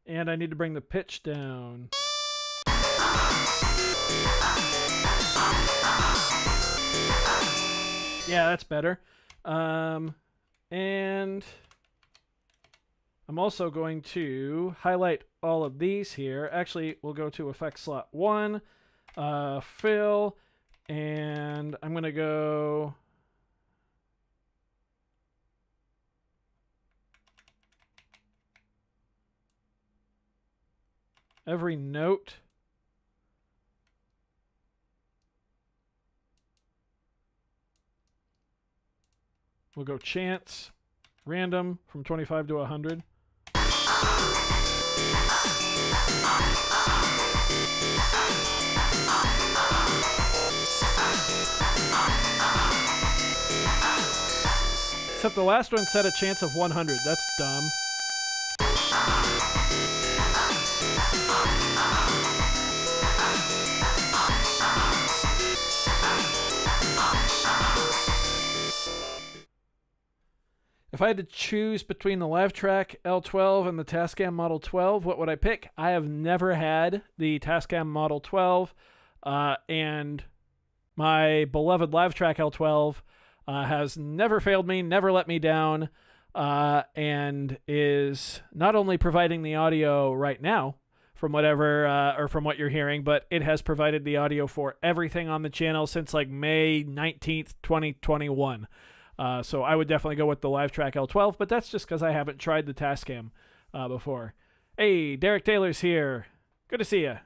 And I need to bring the pitch down. Yeah, that's better. And I'm also going to highlight all of these here. Actually, we'll go to effect slot 1, fill, and I'm going to go every note. We'll go chance, random from 25 to 100. Except the last one set a chance of 100. That's dumb. If I had to choose between the LiveTrack L12 and the Tascam Model 12, what would I pick? I have never had the Tascam Model 12, and my beloved LiveTrack L12 has never failed me, never let me down, and is not only providing the audio right now from whatever or from what you're hearing, but it has provided the audio for everything on the channel since like May 19th, 2021. So I would definitely go with the LiveTrack L12, but that's just because I haven't tried the Tascam before. Hey, Derek Taylor's here. Good to see you.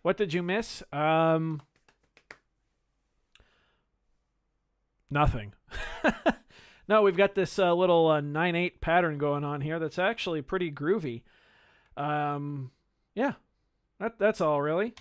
What did you miss? Nothing. No, we've got this little 9/8 pattern going on here that's actually pretty groovy. Yeah, that's all really.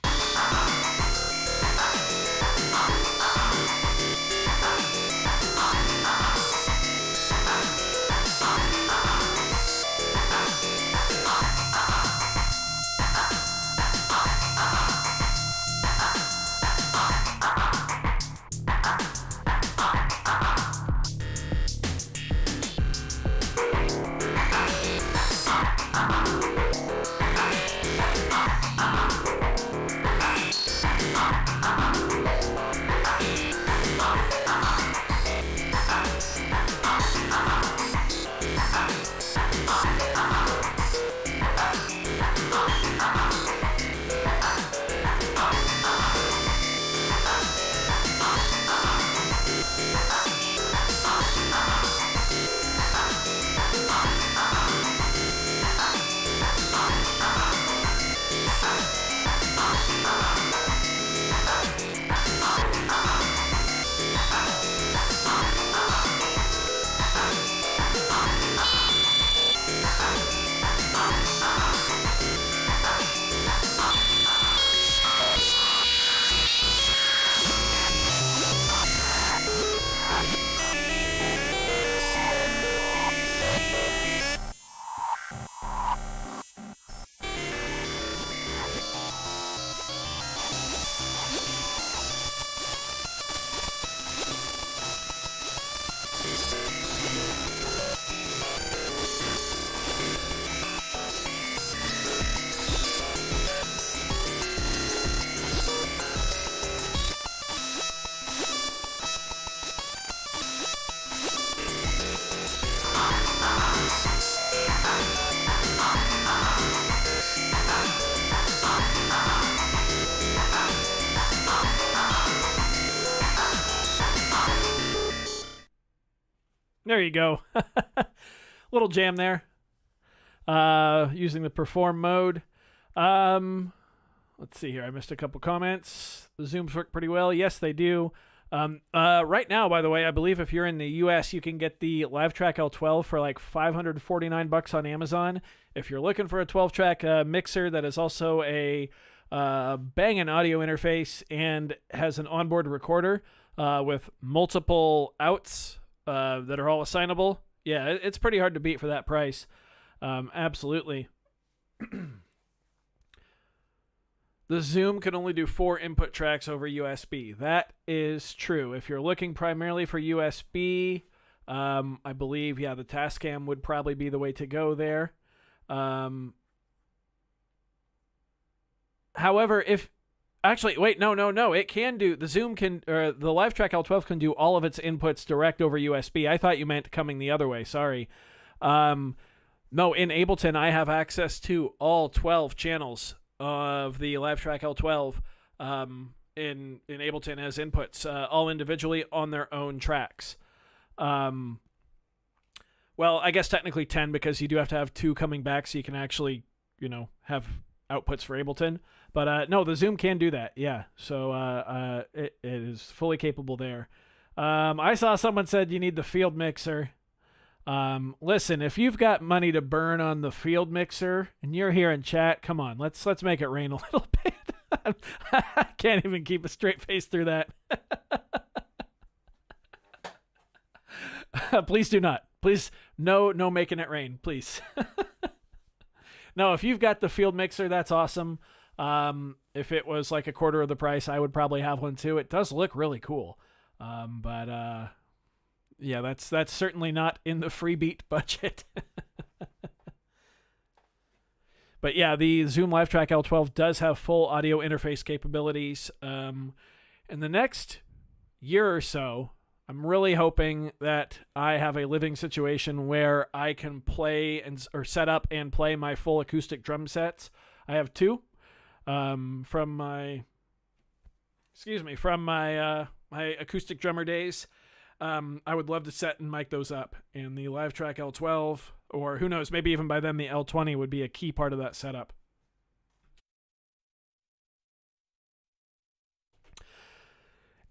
There you go. Little jam there. Using the perform mode. Let's see here. I missed a couple comments. The zooms work pretty well. Yes, they do. Right now, by the way, I believe if you're in the US, you can get the LiveTrack L12 for like $549 on Amazon. If you're looking for a 12-track mixer that is also a Bang & audio interface and has an onboard recorder with multiple outs that are all assignable, yeah, it's pretty hard to beat for that price. Absolutely. The Zoom can only do 4 input tracks over USB. That is true. If you're looking primarily for USB, I believe, yeah, the Tascam would probably be the way to go there. However, if actually, wait, no, it can do the Zoom can, or the LiveTrack L12 can do all of its inputs direct over USB. I thought you meant coming the other way. Sorry. No, in Ableton, I have access to all 12 channels of the LiveTrack L12 in Ableton as inputs, all individually on their own tracks. Well, I guess technically 10 because you do have to have 2 coming back so you can actually, have outputs for Ableton. But no, the Zoom can do that. Yeah, so it is fully capable there. I saw someone said you need the field mixer. Listen, if you've got money to burn on the field mixer and you're here in chat, come on, let's make it rain a little bit. I can't even keep a straight face through that. Please do not. Please, no making it rain, please. No, if you've got the field mixer, that's awesome. If it was like a quarter of the price, I would probably have one too. It does look really cool. But yeah, that's certainly not in the Freebeat budget. But yeah, the Zoom LiveTrack L12 does have full audio interface capabilities. In the next year or so, I'm really hoping that I have a living situation where I can play or set up and play my full acoustic drum sets. I have 2 from my acoustic drummer days. I would love to set and mic those up, and the LiveTrack L12, or who knows, maybe even by then the L20 would be a key part of that setup.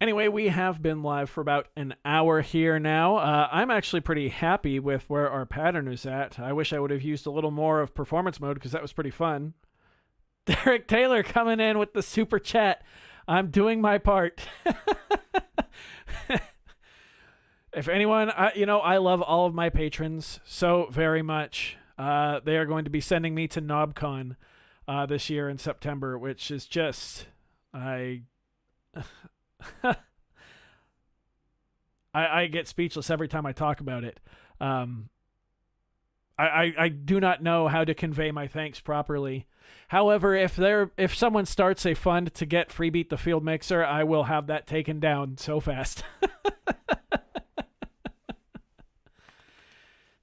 Anyway, we have been live for about an hour here now. I'm actually pretty happy with where our pattern is at. I wish I would have used a little more of performance mode because that was pretty fun. Derek Taylor coming in with the super chat. I'm doing my part. If anyone, I love all of my patrons so very much. They are going to be sending me to KnobCon this year in September, which is just, I get speechless every time I talk about it. I do not know how to convey my thanks properly. However, if someone starts a fund to get Freebeat the Field Mixer, I will have that taken down so fast.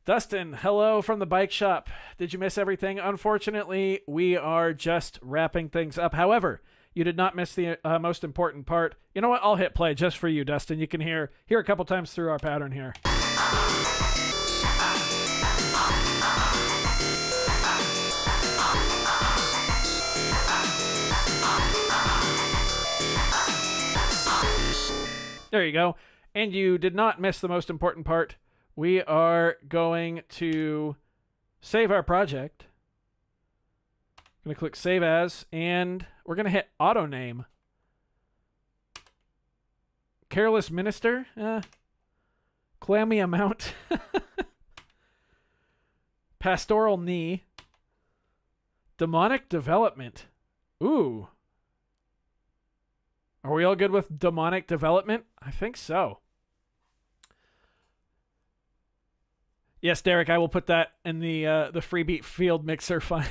Dustin, hello from the bike shop. Did you miss everything? Unfortunately, we are just wrapping things up. However, you did not miss the most important part. You know what? I'll hit play just for you, Dustin. You can hear a couple times through our pattern here. There you go. And you did not miss the most important part. We are going to save our project. I'm going to click Save As, and we're going to hit Auto Name. Careless Minister? Clammy Amount. Pastoral Knee. Demonic Development. Ooh. Are we all good with Demonic Development? I think so. Yes, Derek, I will put that in the Freebeat Field Mixer fund.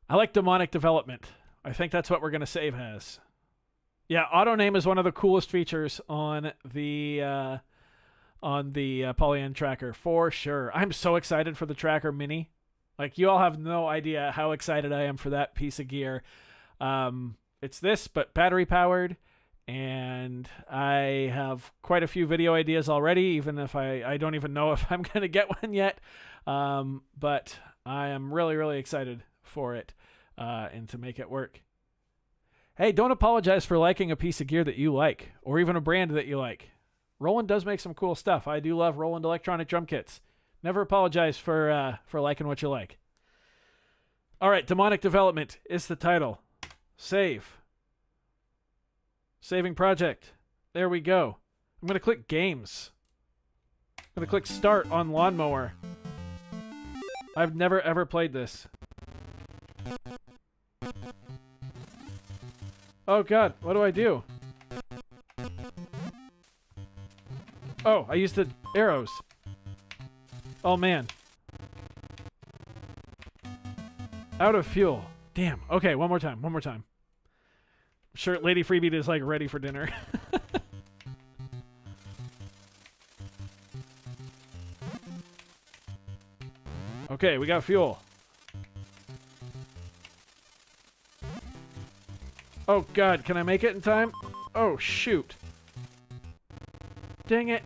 I like Demonic Development. I think that's what we're going to save as. Yeah, auto name is one of the coolest features on the Polyend Tracker for sure. I'm so excited for the Tracker Mini. Like, you all have no idea how excited I am for that piece of gear. It's this, but battery powered. And I have quite a few video ideas already, even if I don't even know if I'm going to get one yet. But I am really, really excited for it and to make it work. Hey, don't apologize for liking a piece of gear that you like, or even a brand that you like. Roland does make some cool stuff. I do love Roland electronic drum kits. Never apologize for liking what you like. All right, Demonic Development is the title. Save. Saving project. There we go. I'm going to click Games. I'm gonna click start on lawnmower. I've never ever played this. Oh god, what do I do? Oh, I used the arrows. Oh man. Out of fuel. Damn. Okay, one more time. I'm sure Lady Freebeat is like ready for dinner. Okay, we got fuel. Oh god, can I make it in time? Oh shoot. Dang it.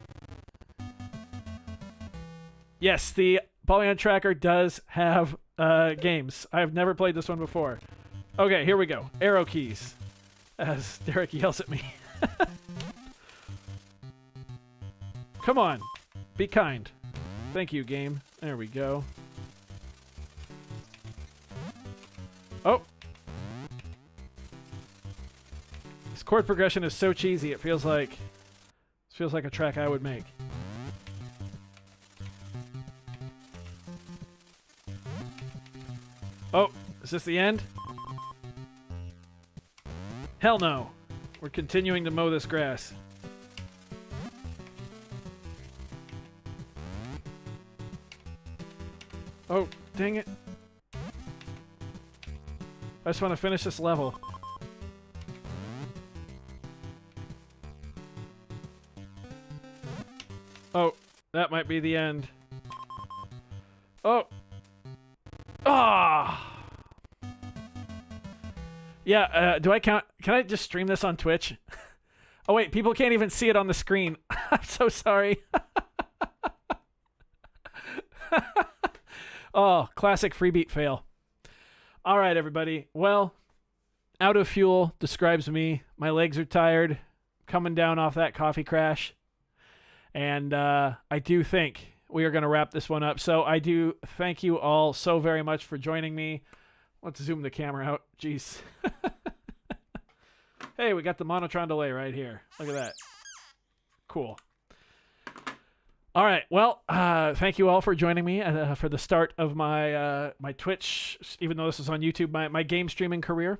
Yes, the Polyend Tracker does have games. I have never played this one before. Okay, here we go. Arrow keys. As Derek yells at me. Come on. Be kind. Thank you, game. There we go. Oh. This chord progression is so cheesy. It feels like a track I would make. Oh, is this the end? Hell no. We're continuing to mow this grass. Oh, dang it. I just want to finish this level. Oh, that might be the end. Oh. Ah! Yeah, do I count? Can I just stream this on Twitch? Oh wait, people can't even see it on the screen. I'm so sorry. Oh, classic freebeat fail. All right, everybody. Well, out of fuel describes me. My legs are tired, coming down off that coffee crash. And I do think we are going to wrap this one up. So I do thank you all so very much for joining me. Let's zoom the camera out. Jeez. Hey, we got the monotron delay right here. Look at that. Cool. All right. Well, thank you all for joining me for the start of my my Twitch, even though this is on YouTube, my game streaming career.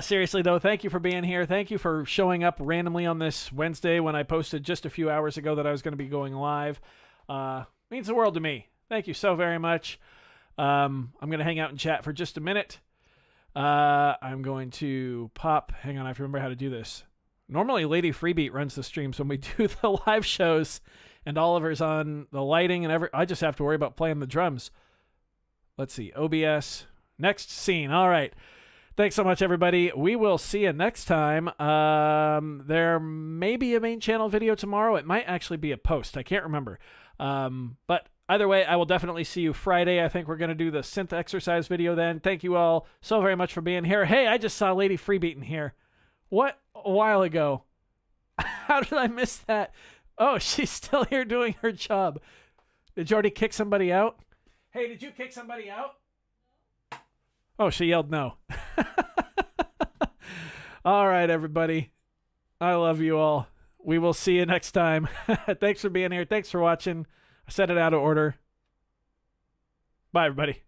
Seriously, though, thank you for being here. Thank you for showing up randomly on this Wednesday when I posted just a few hours ago that I was going to be going live. Means the world to me. Thank you so very much. I'm going to hang out and chat for just a minute. I'm going to pop. Hang on, I have to remember how to do this. Normally, Lady Freebeat runs the streams when we do the live shows, and Oliver's on the lighting and I just have to worry about playing the drums. Let's see. OBS. Next scene. All right. Thanks so much, everybody. We will see you next time. There may be a main channel video tomorrow. It might actually be a post. I can't remember. But either way, I will definitely see you Friday. I think we're going to do the synth exercise video then. Thank you all so very much for being here. Hey, I just saw Lady Freebeat in here. What? A while ago. How did I miss that? Oh, she's still here doing her job. Did you already kick somebody out? Hey, did you kick somebody out? Oh, she yelled no. All right, everybody. I love you all. We will see you next time. Thanks for being here. Thanks for watching. I said it out of order. Bye, everybody.